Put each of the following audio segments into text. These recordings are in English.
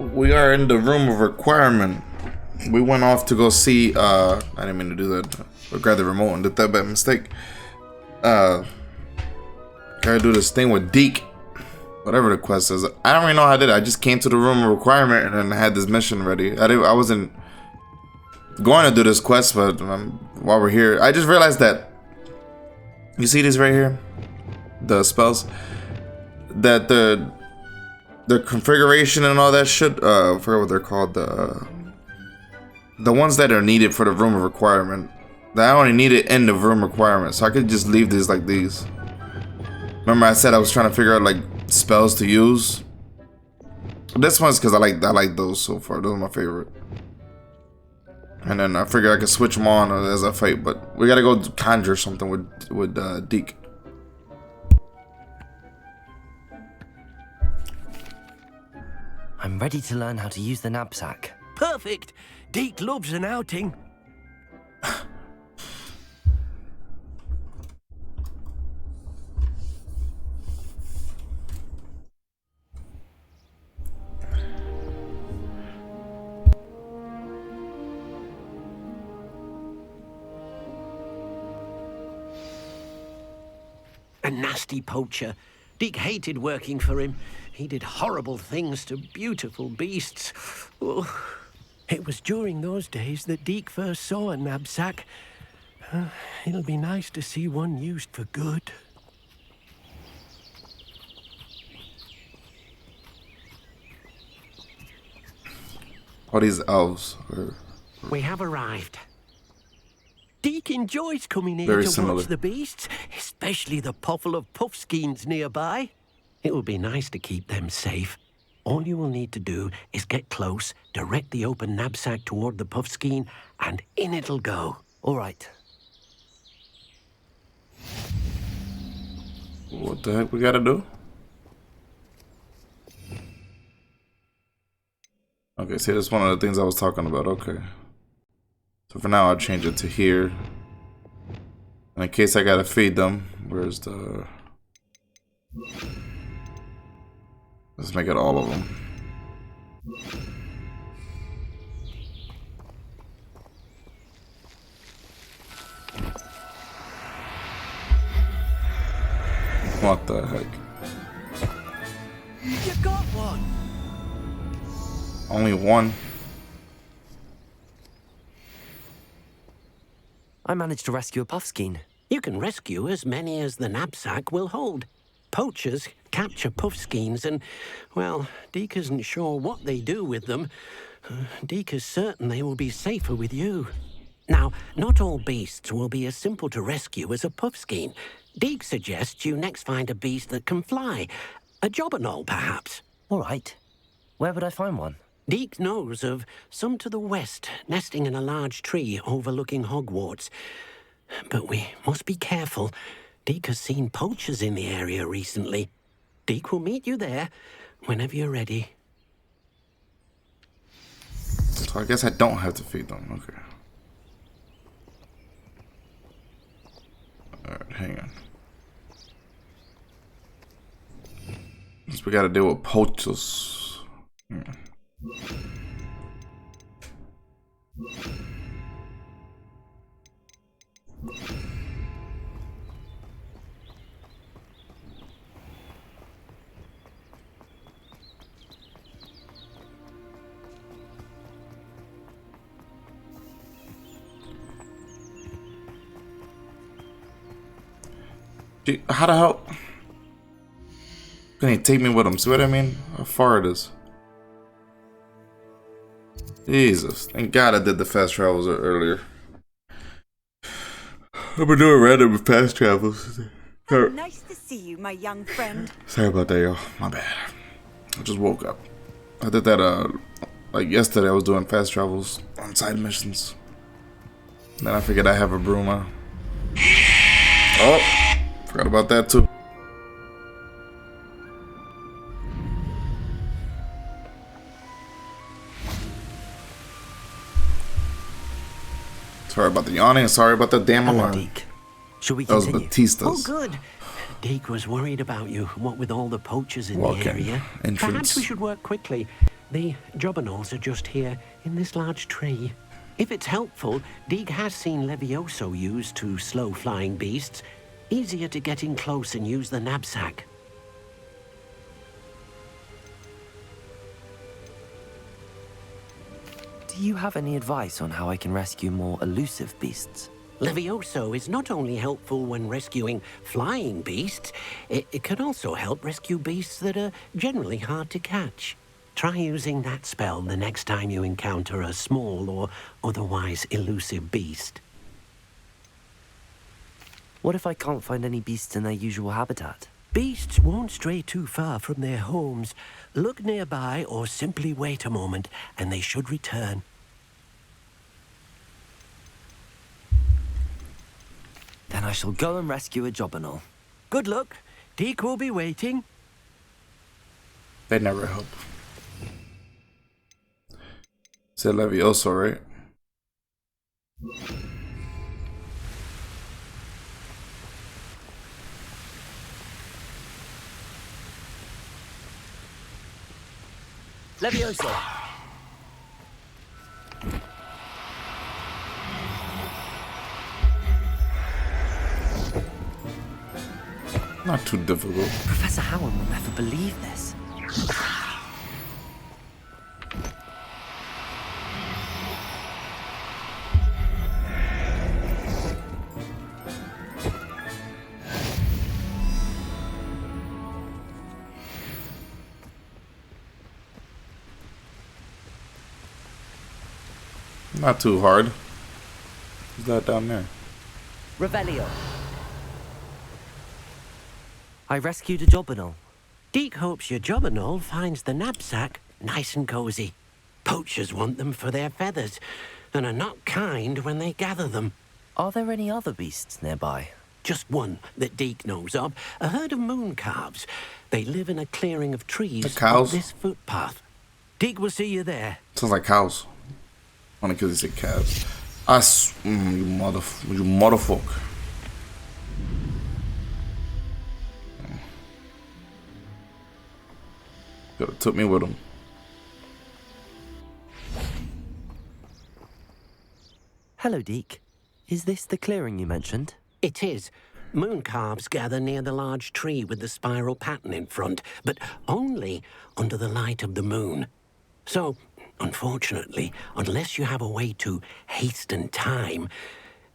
We are in the room of requirement. We went off to go see, I didn't mean to do that. I grabbed the remote and did that bad mistake. Gotta do this thing with Deek. Whatever the quest is. I don't really know how I did it. I just came to the room of requirement and then I had this mission ready. I wasn't going to do this quest, but while we're here, I just realized that, you see these right here? The spells? That the configuration and all that shit, I forget what they're called, the ones that are needed for the room of requirement, that I only need it in the room requirement, so I could just leave these like these. Remember I said I was trying to figure out like spells to use? This one's because I like those so far. Those are my favorite. And then I figured I could switch them on as I fight, but we gotta go conjure something with Deek. I'm ready to learn how to use the knapsack. Perfect! Deek loves an outing. A nasty poacher. Deek hated working for him. He did horrible things to beautiful beasts. Oh. It was during those days that Deek first saw a knapsack. It'll be nice to see one used for good. All these elves are... We have arrived. Deek enjoys coming here Very to similar. watch the beasts, especially the puffle of puffskeins nearby. It will be nice to keep them safe. All you will need to do is get close, direct the open knapsack toward the puffskein, and in it'll go. All right. What the heck we gotta do? Okay, see, that's one of the things I was talking about. Okay. So for now, I'll change it to here. And in case I gotta feed them, where's the... Let's make it all of them. What the heck? You got one! Only one? I managed to rescue a puffskein. You can rescue as many as the knapsack will hold. Poachers capture puffskeins and, well, Deek isn't sure what they do with them. Deek is certain they will be safer with you. Now, not all beasts will be as simple to rescue as a puffskein. Deek suggests you next find a beast that can fly. A jobberknoll, perhaps. All right. Where would I find one? Deek knows of some to the west, nesting in a large tree overlooking Hogwarts. But we must be careful. Deek has seen poachers in the area recently. Deek will meet you there whenever you're ready. So I guess I don't have to feed them. Okay. Alright, hang on. Guess we gotta deal with poachers. How the hell can he take me with him? See what I mean? How far it is? Jesus, thank God I did the fast travels earlier. I've been doing random fast travels. Nice to see you, my young friend. Sorry about that, y'all. My bad. I just woke up. I did that, like yesterday I was doing fast travels on side missions. Then I figured I have a broom. Oh, forgot about that too. Sorry about the yawning. Sorry about the damn alarm. Deek. Should we That was continue? Batista's. Oh, good. Deek was worried about you, what with all the poachers in Walk-in the area. entrance. Perhaps we should work quickly. The jobberknolls are just here, in this large tree. If it's helpful, Deek has seen Levioso used to slow flying beasts. Easier to get in close and use the knapsack. Do you have any advice on how I can rescue more elusive beasts? Levioso is not only helpful when rescuing flying beasts, it can also help rescue beasts that are generally hard to catch. Try using that spell the next time you encounter a small or otherwise elusive beast. What if I can't find any beasts in their usual habitat? Beasts won't stray too far from their homes. Look nearby or simply wait a moment, and they should return. Then I shall go and rescue a jobberknoll. Good luck. Deek will be waiting. They never help. Said Levioso, right? Levioso! Not too difficult. Professor Howard will never believe this. Not too hard. Who's that down there? Revelio. I rescued a jobberknoll. Deek hopes your jobberknoll finds the knapsack nice and cozy. Poachers want them for their feathers, and are not kind when they gather them. Are there any other beasts nearby? Just one that Deek knows of, a herd of moon calves. They live in a clearing of trees The cows? on this footpath. Deek will see you there. Sounds like cows. Only because he said calves. You motherfucker. Could have took me with him. Hello, Deek. Is this the clearing you mentioned? It is. Moon calves gather near the large tree with the spiral pattern in front, but only under the light of the moon. So, unfortunately, unless you have a way to hasten time,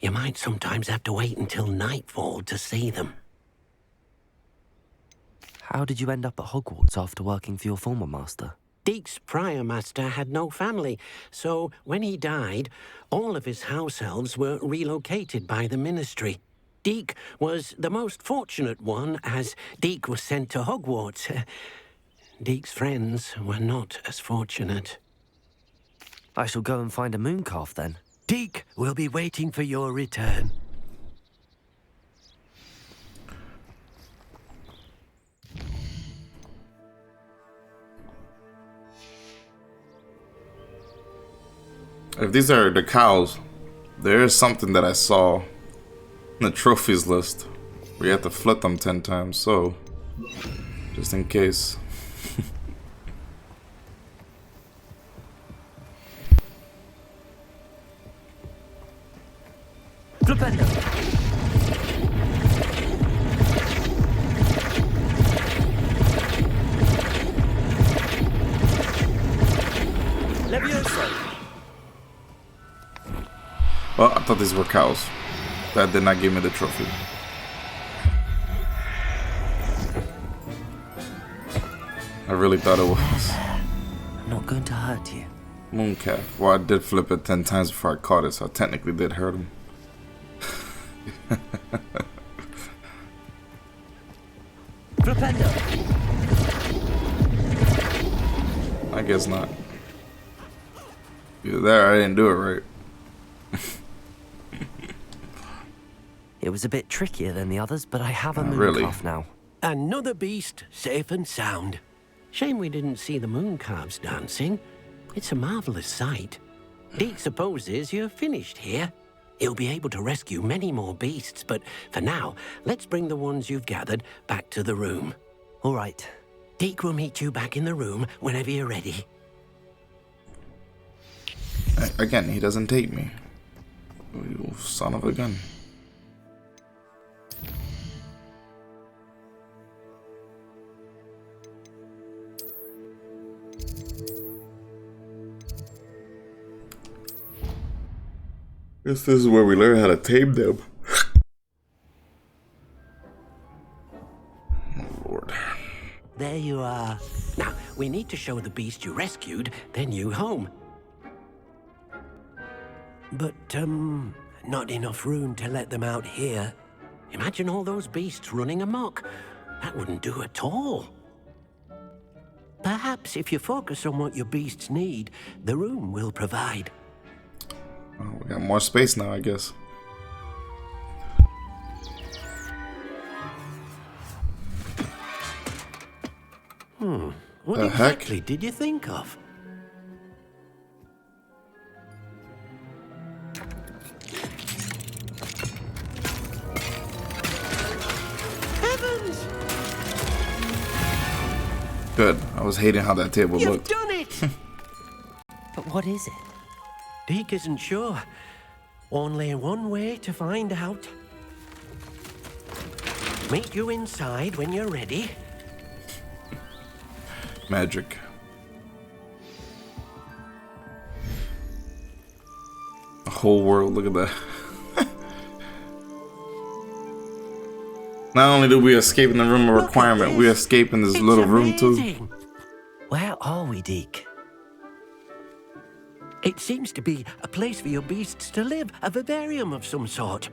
you might sometimes have to wait until nightfall to see them. How did you end up at Hogwarts after working for your former master? Deek's prior master had no family, so when he died, all of his house elves were relocated by the ministry. Deek was the most fortunate one, as Deek was sent to Hogwarts. Deek's friends were not as fortunate. I shall go and find a moon calf then. Deek will be waiting for your return. If these are the cows, there is something that I saw in the trophies list where you have to flip them 10 times, so just in case. Flipendo! Levioso! Well, I thought these were cows. That did not give me the trophy. I really thought it was. I'm not going to hurt you. Mooncalf. Well, I did flip it 10 times before I caught it, so I technically did hurt him. Flipendo! I guess not. Either there, I didn't do it right. It was a bit trickier than the others, but I have a moon really? calf now. Another beast, safe and sound. Shame we didn't see the moon calves dancing. It's a marvelous sight. Deek supposes you're finished here. He'll be able to rescue many more beasts, but for now, let's bring the ones you've gathered back to the room. All right. Deek will meet you back in the room whenever you're ready. Again, he doesn't take me. You son of a gun. Guess this is where we learn how to tame them. Oh, Lord. There you are. Now, we need to show the beast you rescued their new home. But, not enough room to let them out here. Imagine all those beasts running amok. That wouldn't do at all. Perhaps if you focus on what your beasts need, the room will provide. Oh, we got more space now, I guess. What The exactly heck? did you think of? Heavens! Good. I was hating how that table You've looked. done it! But what is it? Deek isn't sure. Only one way to find out. Meet you inside when you're ready. Magic. The whole world, look at that. Not only did we escape in the room of Look at requirement, we this. escape in this It's little room too. amazing. Where are we, Deek? It seems to be a place for your beasts to live, a vivarium of some sort.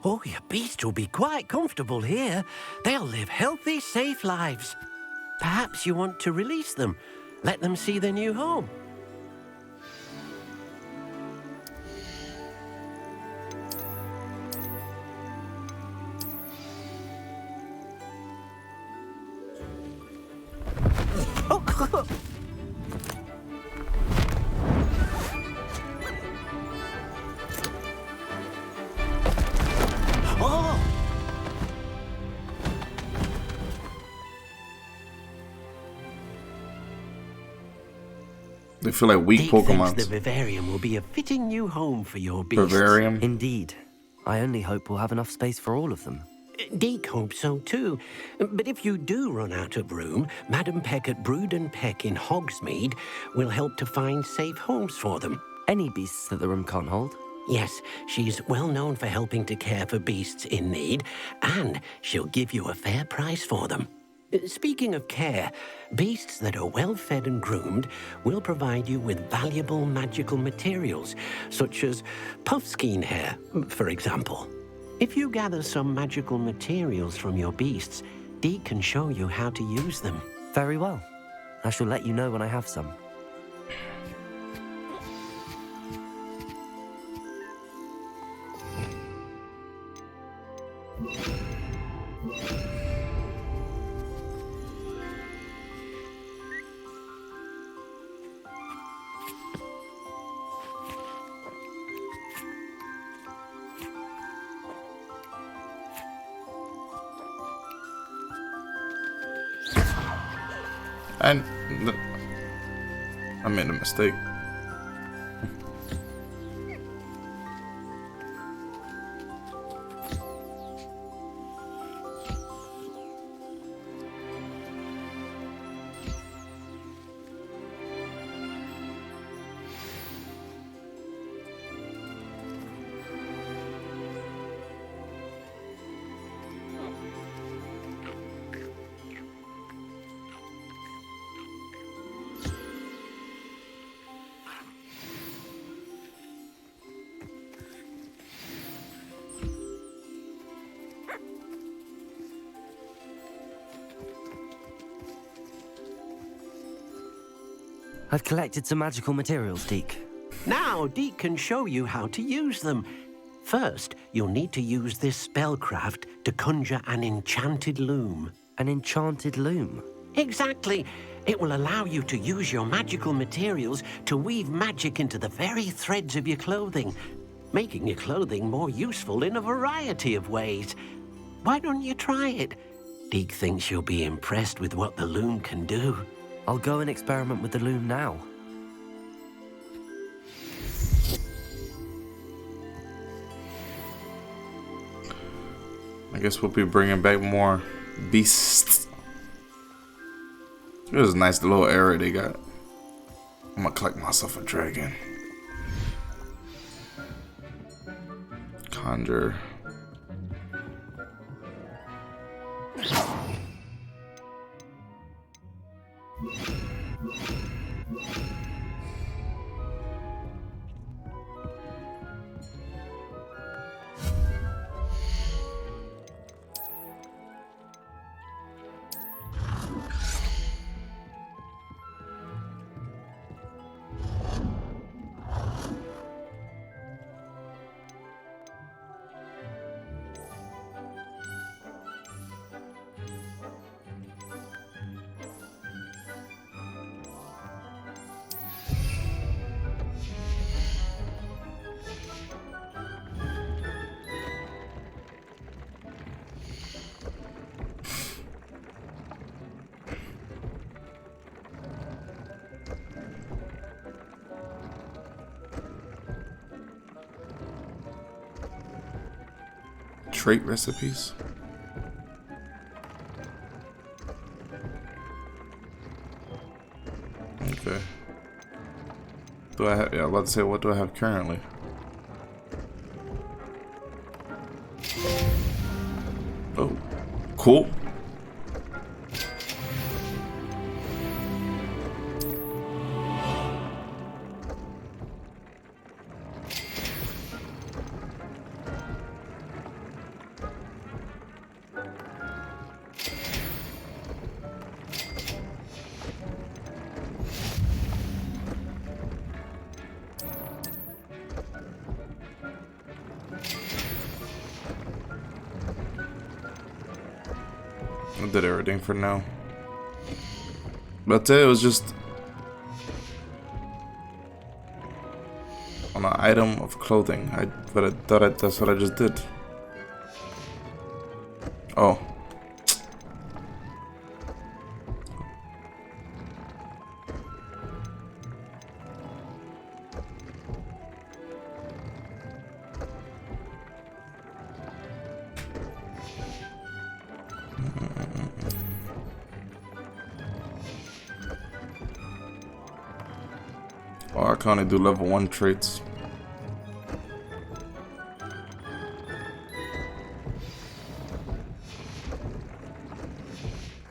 Oh, your beasts will be quite comfortable here. They'll live healthy, safe lives. Perhaps you want to release them, let them see their new home. Oh, oh! They feel like weak Deek thinks Pokemon. the vivarium will be a fitting new home for your beasts. Bavarium. Indeed. I only hope we'll have enough space for all of them. Deek hopes so too. But if you do run out of room, Madam Peck at Brood and Peck in Hogsmeade will help to find safe homes for them. Any beasts that the room can't hold? Yes, she's well known for helping to care for beasts in need, and she'll give you a fair price for them. Speaking of care, beasts that are well fed and groomed will provide you with valuable magical materials, such as puffskein hair, for example. If you gather some magical materials from your beasts, Deek can show you how to use them. Very well. I shall let you know when I have some. And I made a mistake. I've collected some magical materials, Deek. Now, Deek can show you how to use them. First, you'll need to use this spellcraft to conjure an enchanted loom. An enchanted loom. Exactly. It will allow you to use your magical materials to weave magic into the very threads of your clothing, making your clothing more useful in a variety of ways. Why don't you try it? Deek thinks you'll be impressed with what the loom can do. I'll go and experiment with the loom now. guess we'll be bringing back more beasts. It was a nice little area they got. I'm gonna collect myself a dragon. Conjure. Trait recipes. Okay. Do I have? Yeah, I'm about to say, what do I have currently? Oh, cool. I did everything for now. But it was just on an item of clothing. But I thought that's what I just did. Oh. Oh, I can only do level 1 traits.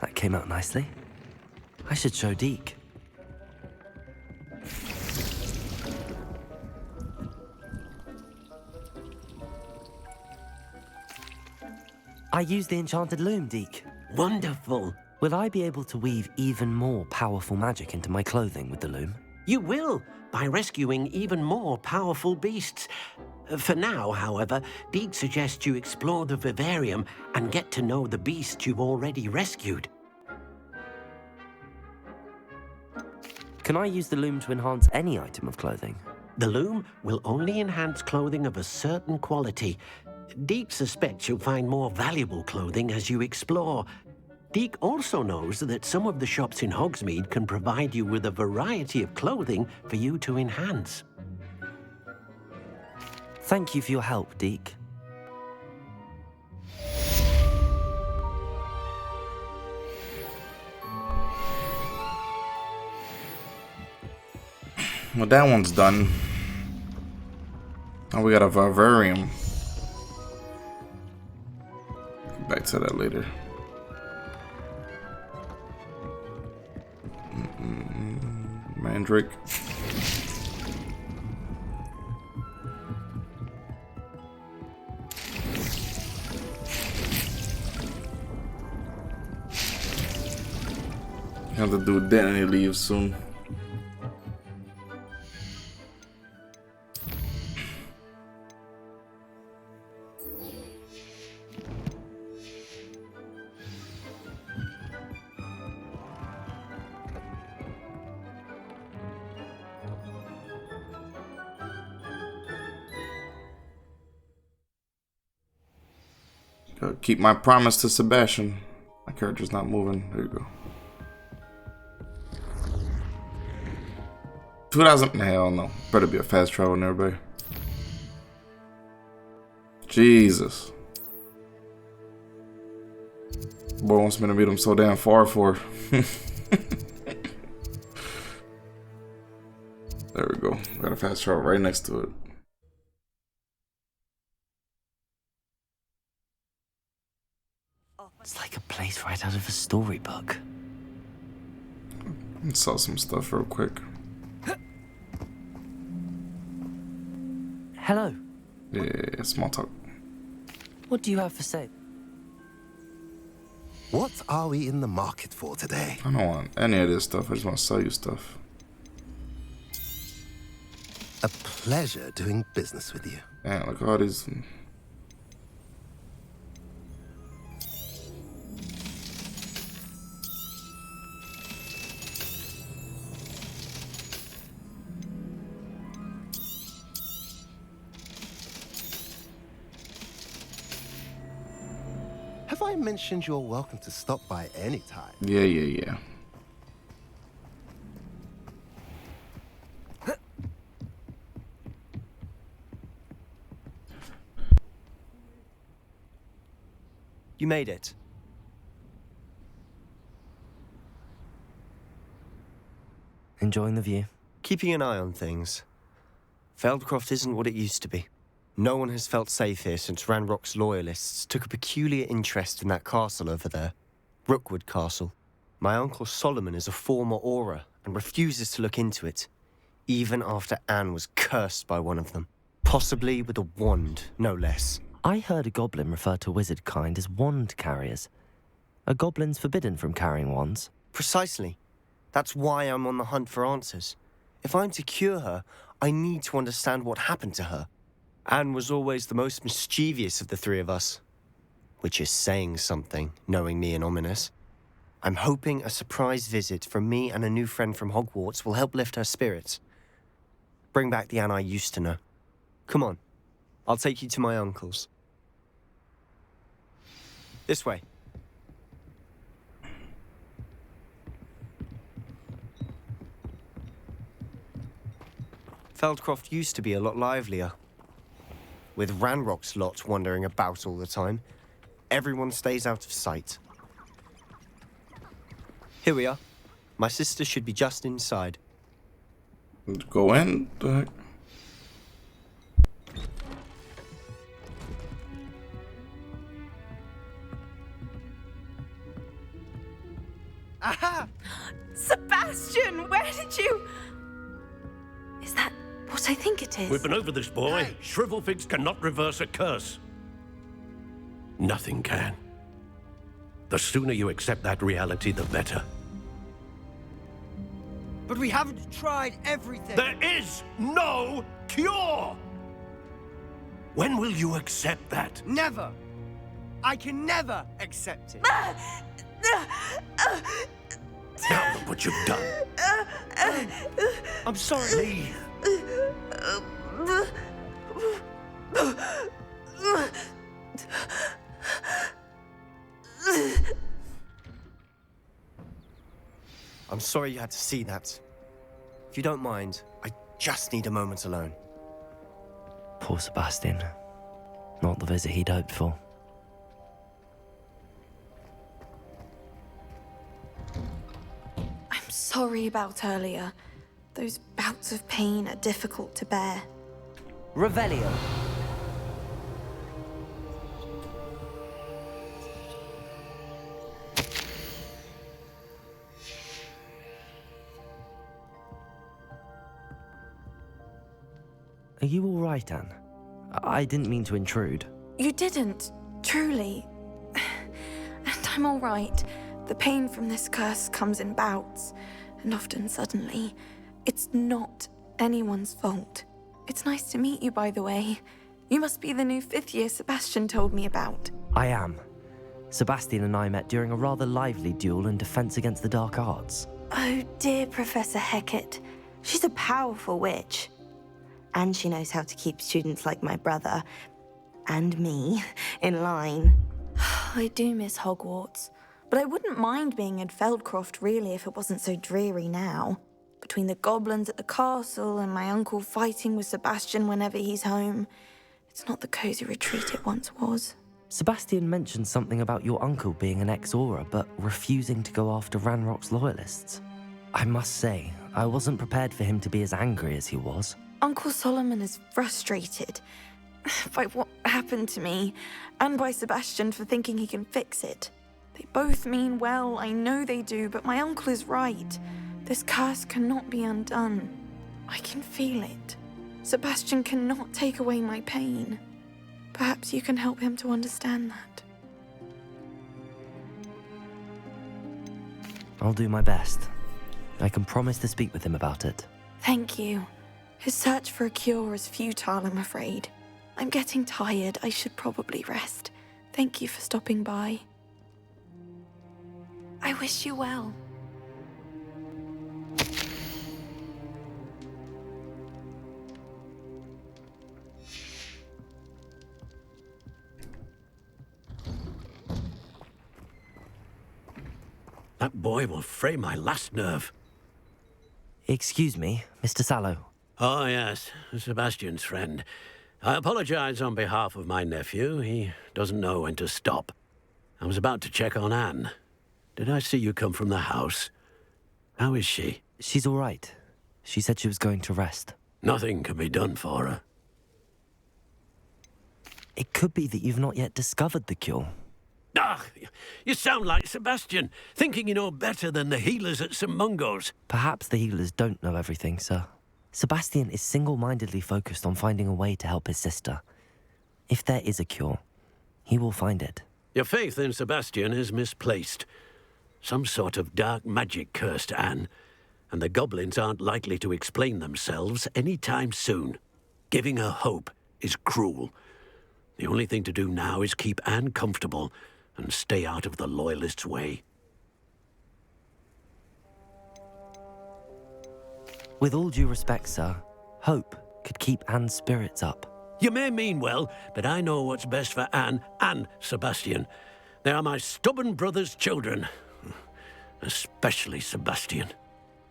That came out nicely. I should show Deek. I use the enchanted loom, Deek. Wonderful. Will I be able to weave even more powerful magic into my clothing with the loom? You will, by rescuing even more powerful beasts. For now, however, Deek suggests you explore the vivarium and get to know the beasts you've already rescued. Can I use the loom to enhance any item of clothing? The loom will only enhance clothing of a certain quality. Deek suspects you'll find more valuable clothing as you explore. Deek also knows that some of the shops in Hogsmeade can provide you with a variety of clothing for you to enhance. Thank you for your help, Deek. Well, that one's done. Now we got a vivarium. Back to that later. Mandrake. Have to do identity leave soon. Gotta keep my promise to Sebastian. My character's not moving. There you go. 2000. Hell no. Better be a fast travel nearby. Jesus. Boy wants me to meet him so damn far for. There we go. Got a fast travel right next to it. It's like a place right out of a storybook. Let's sell some stuff real quick. Hello. Yeah, small talk. What do you have for sale? What are we in the market for today? I don't want any of this stuff. I just want to sell you stuff. A pleasure doing business with you. Man, look at all these. Have I mentioned you're welcome to stop by any time? Yeah. You made it. Enjoying the view? Keeping an eye on things. Feldcroft isn't what it used to be. No one has felt safe here since Ranrock's loyalists took a peculiar interest in that castle over there. Rookwood Castle. My uncle Solomon is a former Auror and refuses to look into it, even after Anne was cursed by one of them. Possibly with a wand, no less. I heard a goblin refer to wizard kind as wand carriers. Are goblins forbidden from carrying wands? Precisely. That's why I'm on the hunt for answers. If I'm to cure her, I need to understand what happened to her. Anne was always the most mischievous of the three of us. Which is saying something, knowing me and Ominous. I'm hoping a surprise visit from me and a new friend from Hogwarts will help lift her spirits. Bring back the Anne I used to know. Come on. I'll take you to my uncle's. This way. Feldcroft used to be a lot livelier. With Ranrock's lot wandering about all the time, everyone stays out of sight. Here we are. My sister should be just inside. Go in. The heck? Aha! Sebastian, where did you... Is that what I think it is? We've been over this, boy. Hey. Shrivelfigs cannot reverse a curse. Nothing can. The sooner you accept that reality, the better. But we haven't tried everything. There is no cure! When will you accept that? Never. I can never accept it. Now look what you've done. I'm sorry. Leave. I'm sorry you had to see that. If you don't mind, I just need a moment alone. Poor Sebastian. Not the visit he'd hoped for. I'm sorry about earlier. Those bouts of pain are difficult to bear. Revelio. Are you all right, Anne? I didn't mean to intrude. You didn't, truly. And I'm all right. The pain from this curse comes in bouts, and often suddenly. It's not anyone's fault. It's nice to meet you, by the way. You must be the new 5th year Sebastian told me about. I am. Sebastian and I met during a rather lively duel in Defense Against the Dark Arts. Oh, dear Professor Hecat. She's a powerful witch. And she knows how to keep students like my brother, and me, in line. I do miss Hogwarts, but I wouldn't mind being in Feldcroft, really, if it wasn't so dreary now. Between the goblins at the castle and my uncle fighting with Sebastian whenever he's home, it's not the cozy retreat it once was. Sebastian mentioned something about your uncle being an ex-Auror, but refusing to go after Ranrock's loyalists. I must say, I wasn't prepared for him to be as angry as he was. Uncle Solomon is frustrated by what happened to me, and by Sebastian for thinking he can fix it. They both mean well, I know they do, but my uncle is right. This curse cannot be undone. I can feel it. Sebastian cannot take away my pain. Perhaps you can help him to understand that. I'll do my best. I can promise to speak with him about it. Thank you. His search for a cure is futile, I'm afraid. I'm getting tired. I should probably rest. Thank you for stopping by. I wish you well. That boy will fray my last nerve. Excuse me, Mr. Sallow. Oh, yes, Sebastian's friend. I apologize on behalf of my nephew. He doesn't know when to stop. I was about to check on Anne. Did I see you come from the house? How is she? She's all right. She said she was going to rest. Nothing can be done for her. It could be that you've not yet discovered the cure. Ah, you sound like Sebastian, thinking you know better than the healers at St. Mungo's. Perhaps the healers don't know everything, sir. Sebastian is single-mindedly focused on finding a way to help his sister. If there is a cure, he will find it. Your faith in Sebastian is misplaced. Some sort of dark magic cursed Anne, and the goblins aren't likely to explain themselves any time soon. Giving her hope is cruel. The only thing to do now is keep Anne comfortable and stay out of the Loyalists' way. With all due respect, sir, hope could keep Anne's spirits up. You may mean well, but I know what's best for Anne and Sebastian. They are my stubborn brother's children. Especially Sebastian.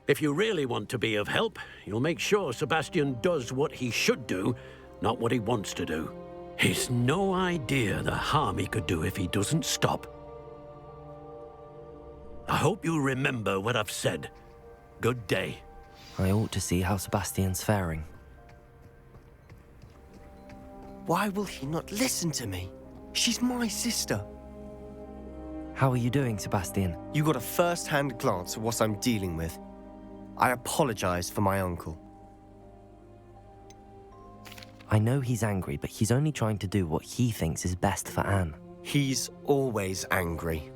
If you really want to be of help, you'll make sure Sebastian does what he should do, not what he wants to do. He's no idea the harm he could do if he doesn't stop. I hope you remember what I've said. Good day. I ought to see how Sebastian's faring. Why will he not listen to me? She's my sister. How are you doing, Sebastian? You got a first-hand glance at what I'm dealing with. I apologize for my uncle. I know he's angry, but he's only trying to do what he thinks is best for Anne. He's always angry.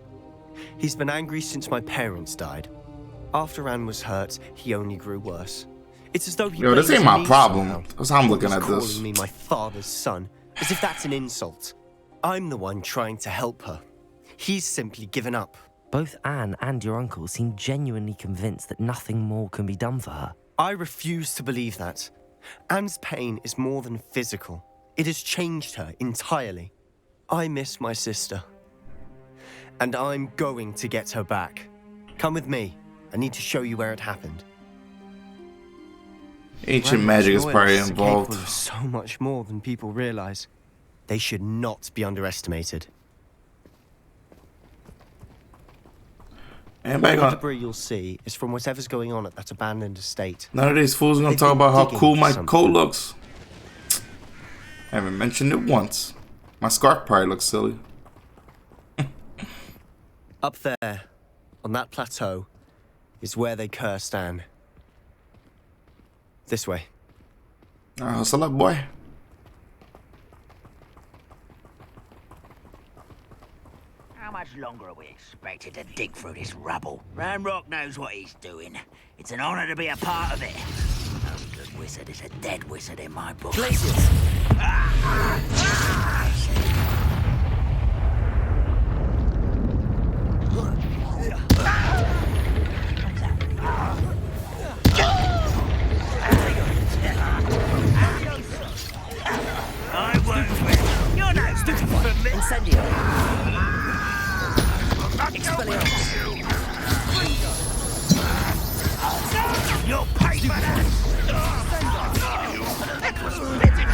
He's been angry since my parents died. After Anne was hurt, he only grew worse. It's as though he Yo, this blames ain't my me problem. somehow. That's how I'm looking He's at this. calling me my father's son, as if that's an insult. I'm the one trying to help her. He's simply given up. Both Anne and your uncle seem genuinely convinced that nothing more can be done for her. I refuse to believe that. Anne's pain is more than physical. It has changed her entirely. I miss my sister. And I'm going to get her back. Come with me. I need to show you where it happened. Ancient magic is probably Loyalists are involved. capable of so much more than people realize. They should not be underestimated. Anybody All the gonna, debris you'll see is from whatever's going on at that abandoned estate. none of these fools gonna They've talk been about how digging cool for my something. coat looks. I haven't mentioned it once. My scarf probably looks silly. Up there, on that plateau, is where they cursed Anne. This way. Hustle up, boy. How much longer are we expected to dig through this rubble? Ranrock knows what he's doing. It's an honor to be a part of it. No good wizard is a dead wizard in my book. Glaciers! I work with. You're no stupid for me. Incendio! You'll pay for that. That was fitting.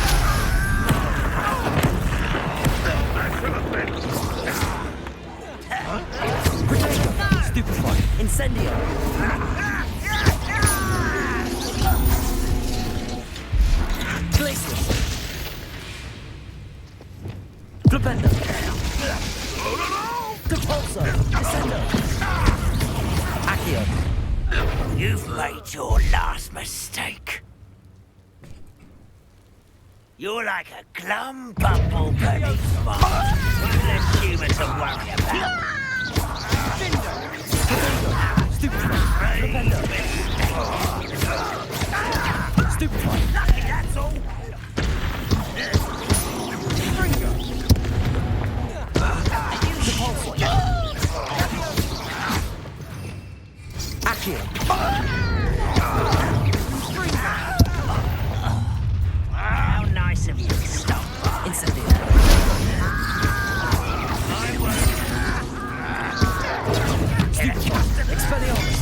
Stupefy! Incendio! Glacius! Flipendo! Depulso! Descendo! Accio! You've made your last mistake. You're like a glum bumble beneath fire. One less human to worry about. Flipendo! Stupefy! Lucky, that's all. Depulso! Accio! How nice of you to stop. Incendio! Expelliarmus!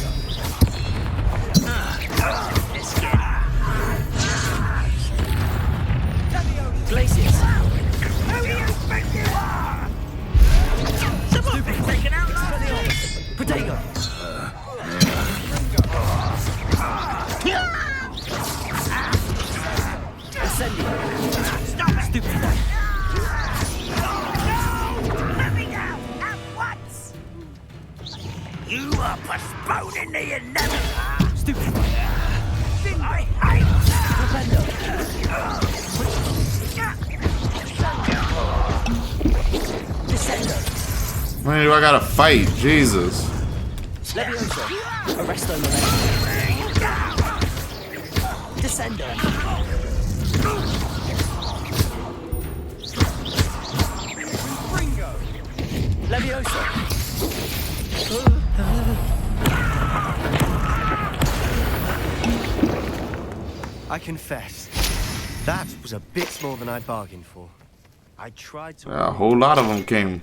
Glacius! Who do you think you are? Someone's been taken out last week. Protego! Incendio! Stop it. Stupefy! No! Let me out at once. You are postponing the inevitable. Stupefy! I hate Flipendo! Descendo! Man, do I gotta fight? Jesus. Levioso! Arresto Momento! Descendo! Levioso! I confess, that was a bit more than I bargained for. I tried to... A whole lot of them came.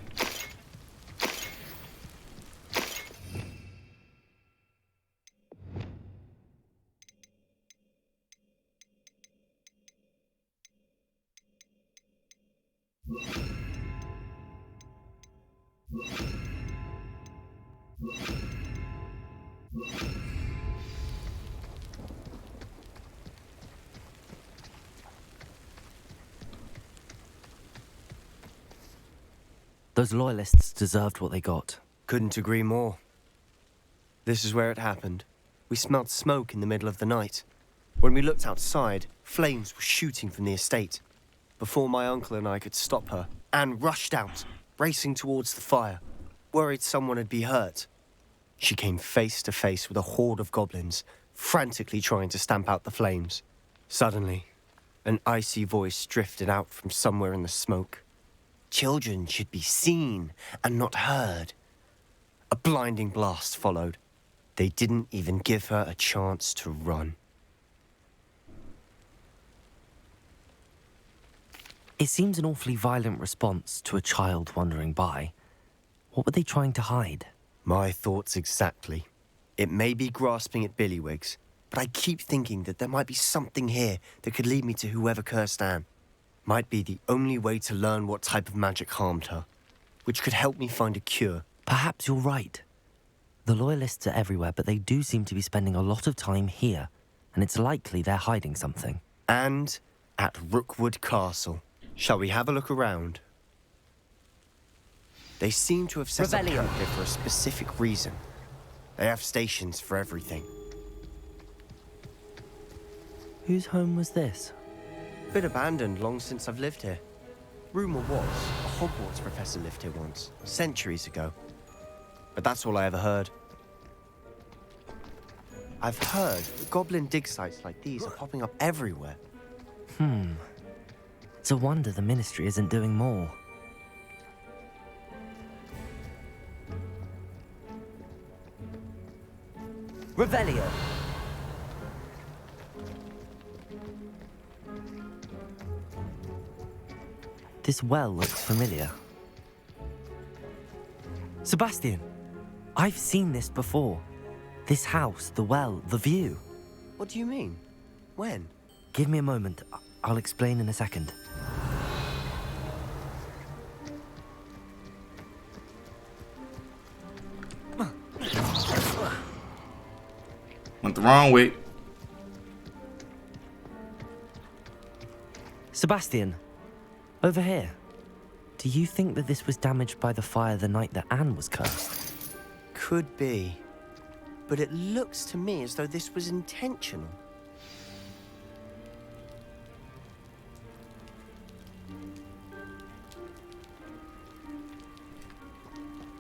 Those loyalists deserved what they got. Couldn't agree more. This is where it happened. We smelled smoke in the middle of the night. When we looked outside, flames were shooting from the estate. Before my uncle and I could stop her, Anne rushed out, racing towards the fire, worried someone had been hurt. She came face to face with a horde of goblins, frantically trying to stamp out the flames. Suddenly, an icy voice drifted out from somewhere in the smoke. Children should be seen and not heard. A blinding blast followed. They didn't even give her a chance to run. It seems an awfully violent response to a child wandering by. What were they trying to hide? My thoughts exactly. It may be grasping at Billywigs, but I keep thinking that there might be something here that could lead me to whoever cursed Anne. Might be the only way to learn what type of magic harmed her, which could help me find a cure. Perhaps you're right. The loyalists are everywhere, but they do seem to be spending a lot of time here, and it's likely they're hiding something. And at Rookwood Castle. Shall we have a look around? They seem to have set up camp here for a specific reason. They have stations for everything. Whose home was this? Been abandoned long since I've lived here. Rumour was, a Hogwarts professor lived here once, centuries ago. But that's all I ever heard. I've heard that goblin dig sites like these are popping up everywhere. It's a wonder the Ministry isn't doing more. Revelio. This well looks familiar. Sebastian, I've seen this before. This house, the well, the view. What do you mean? When? Give me a moment. I'll explain in a second. Went the wrong way. Sebastian, over here. Do you think that this was damaged by the fire the night that Anne was cursed? Could be. But it looks to me as though this was intentional.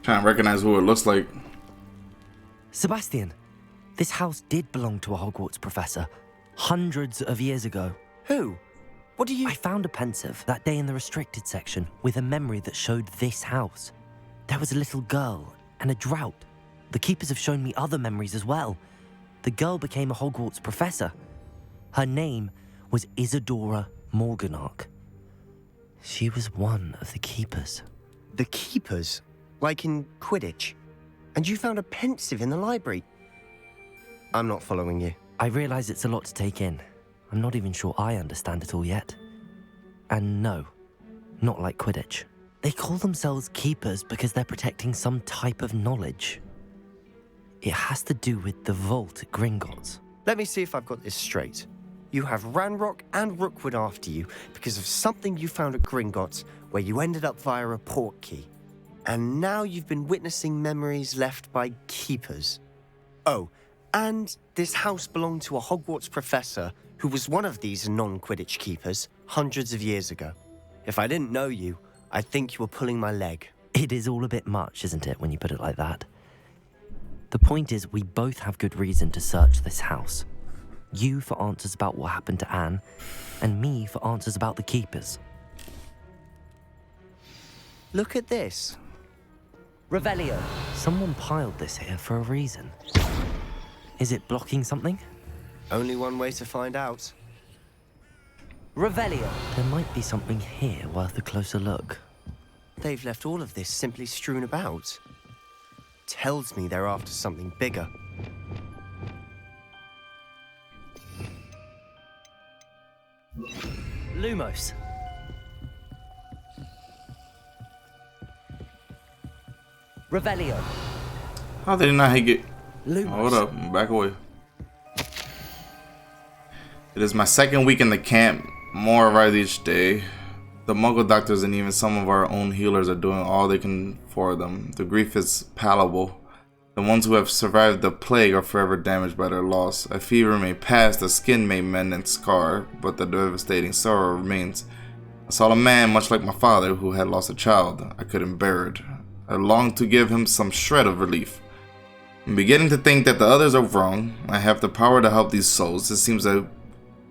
Trying to recognize who it looks like. Sebastian, this house did belong to a Hogwarts professor hundreds of years ago. Who? What do you... I found a pensive that day in the restricted section with a memory that showed this house. There was a little girl and a drought. The keepers have shown me other memories as well. The girl became a Hogwarts professor. Her name was Isadora Morganach. She was one of the keepers. The keepers? Like in Quidditch? And you found a pensive in the library? I'm not following you. I realize it's a lot to take in. I'm not even sure I understand it all yet. And no, not like Quidditch. They call themselves keepers because they're protecting some type of knowledge. It has to do with the vault at Gringotts. Let me see if I've got this straight. You have Ranrock and Rookwood after you because of something you found at Gringotts where you ended up via a portkey. And now you've been witnessing memories left by keepers. Oh, and this house belonged to a Hogwarts professor who was one of these non-Quidditch keepers hundreds of years ago. If I didn't know you, I'd think you were pulling my leg. It is all a bit much, isn't it, when you put it like that? The point is, we both have good reason to search this house. You for answers about what happened to Anne, and me for answers about the keepers. Look at this. Revelio. Someone piled this here for a reason. Is it blocking something? Only one way to find out. Revelio. There might be something here worth a closer look. They've left all of this simply strewn about. Tells me they're after something bigger. Lumos. Revelio. How did he not get... Lumos. Hold up, back away. It is my second week in the camp. More arrive each day. The Muggle doctors and even some of our own healers are doing all they can for them. The grief is palpable. The ones who have survived the plague are forever damaged by their loss. A fever may pass, the skin may mend and scar, but the devastating sorrow remains. I saw a man much like my father who had lost a child. I couldn't bear it. I longed to give him some shred of relief. I'm beginning to think that the others are wrong. I have the power to help these souls. It seems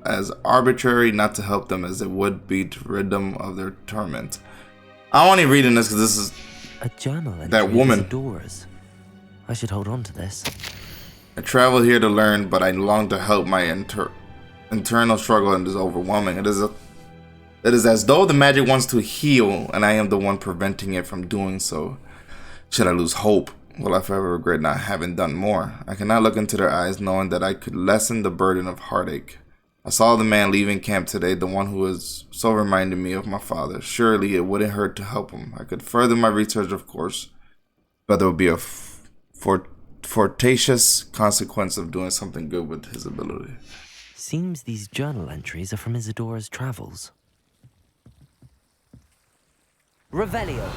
as arbitrary not to help them as it would be to rid them of their torment. I'm only reading this because this is a journal entry that woman. Isadora's. I should hold on to this. I travel here to learn, but I long to help. My internal struggle and is overwhelming. It is as though the magic wants to heal, and I am the one preventing it from doing so. Should I lose hope? Will I forever regret not having done more? I cannot look into their eyes knowing that I could lessen the burden of heartache. I saw the man leaving camp today, the one who was so reminded me of my father. Surely it wouldn't hurt to help him. I could further my research, of course, but there would be a fortuitous consequence of doing something good with his ability. Seems these journal entries are from Isadora's travels. Revelio.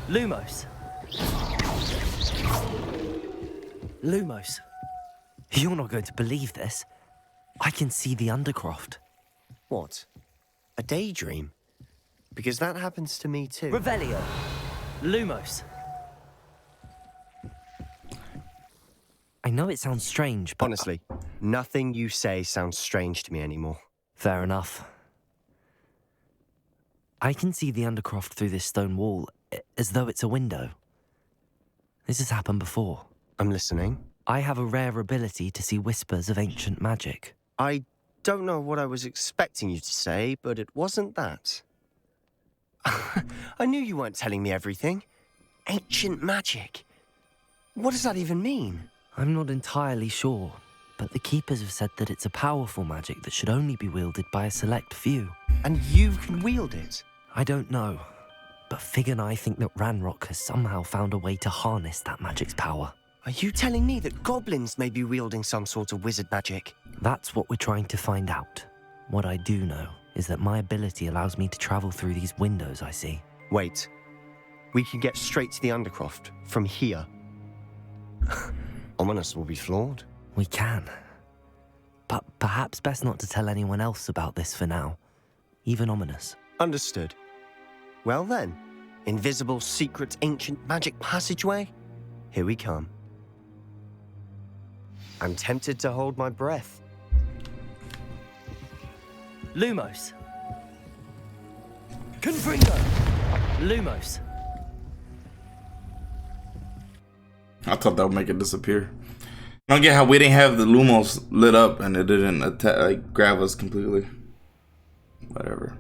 Lumos. Lumos. You're not going to believe this. I can see the Undercroft. What? A daydream? Because that happens to me too. Revelio. Lumos. I know it sounds strange, but... Honestly, nothing you say sounds strange to me anymore. Fair enough. I can see the Undercroft through this stone wall, as though it's a window. This has happened before. I'm listening. I have a rare ability to see whispers of ancient magic. I don't know what I was expecting you to say, but it wasn't that. I knew you weren't telling me everything. Ancient magic. What does that even mean? I'm not entirely sure, but the Keepers have said that it's a powerful magic that should only be wielded by a select few. And you can wield it? I don't know, but Fig and I think that Ranrock has somehow found a way to harness that magic's power. Are you telling me that goblins may be wielding some sort of wizard magic? That's what we're trying to find out. What I do know is that my ability allows me to travel through these windows I see. Wait. We can get straight to the Undercroft from here. Ominous will be flawed. We can. But perhaps best not to tell anyone else about this for now. Even Ominous. Understood. Well then, invisible, secret, ancient magic passageway? Here we come. I'm tempted to hold my breath. Lumos. Confringo. Lumos. I thought that would make it disappear. I don't get how we didn't have the Lumos lit up and it didn't attack, like, grab us completely. Whatever.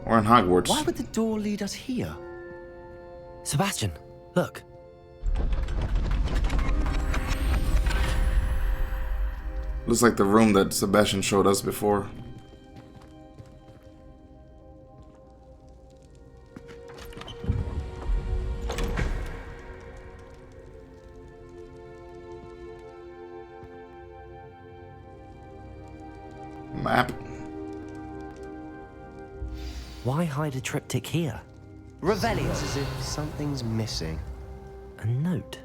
We're in Hogwarts. Why would the door lead us here? Sebastian, look. Looks like the room that Sebastian showed us before. Map. Why hide a triptych here? Revealing. It's as if something's missing. A note.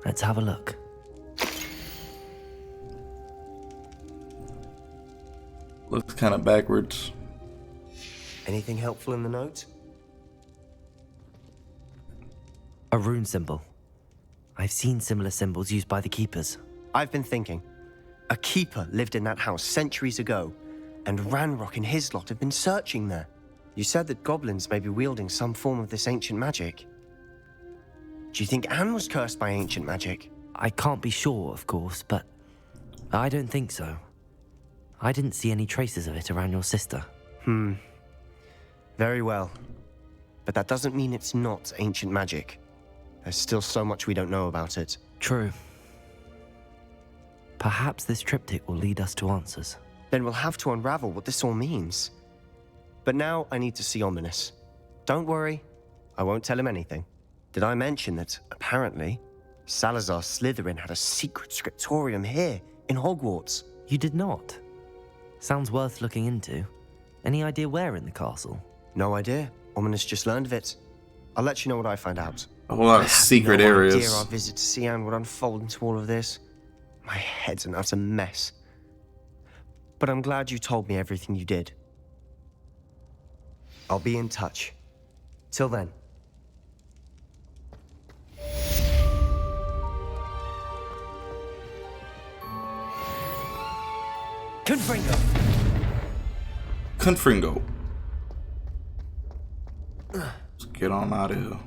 Let's have a look. Looks kind of backwards. Anything helpful in the note? A rune symbol. I've seen similar symbols used by the keepers. I've been thinking. A keeper lived in that house centuries ago, and Ranrock and his lot have been searching there. You said that goblins may be wielding some form of this ancient magic. Do you think Anne was cursed by ancient magic? I can't be sure, of course, but I don't think so. I didn't see any traces of it around your sister. Very well. But that doesn't mean it's not ancient magic. There's still so much we don't know about it. True. Perhaps this triptych will lead us to answers. Then we'll have to unravel what this all means. But now I need to see Ominous. Don't worry, I won't tell him anything. Did I mention that, apparently, Salazar Slytherin had a secret scriptorium here, in Hogwarts? You did not? Sounds worth looking into. Any idea where in the castle? No idea. Ominous just learned of it. I'll let you know what I find out. A whole lot of secret areas. I had no idea our visit to Sian would unfold into all of this. My head's an utter mess. But I'm glad you told me everything you did. I'll be in touch. Till then. Confringo. Confringo. Let's get on out of here.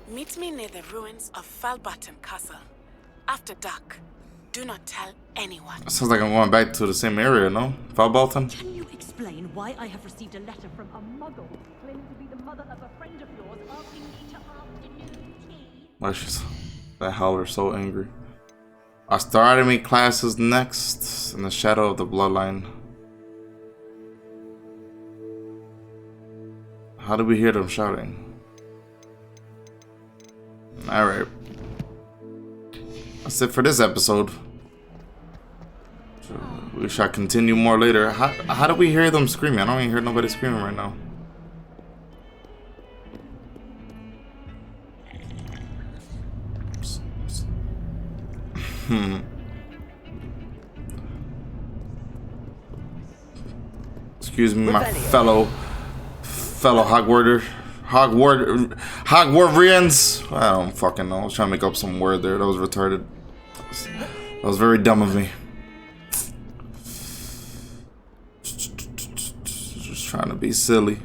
Meet me near the ruins of Feldcroft Castle. After dark. Do not tell anyone. Sounds like I'm going back to the same area, no? Feldcroft? Can you explain why I have received a letter from a muggle claiming to be the mother of a friend of yours asking me to afternoon tea? Why she's that howler so angry. Our Star Academy class is next in the shadow of the bloodline. How do we hear them shouting? Alright. That's it for this episode. So we shall continue more later. How do we hear them screaming? I don't even hear nobody screaming right now. Excuse me, my fellow Hogwartians. I don't fucking know. I was trying to make up some word there. That was retarded. That was very dumb of me. Just trying to be silly.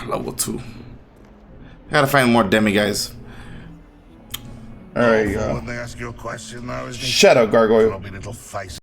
Level 2. I gotta find more demi-guys. Alright, When they ask you a question, though, shut up, gargoyle. Little face.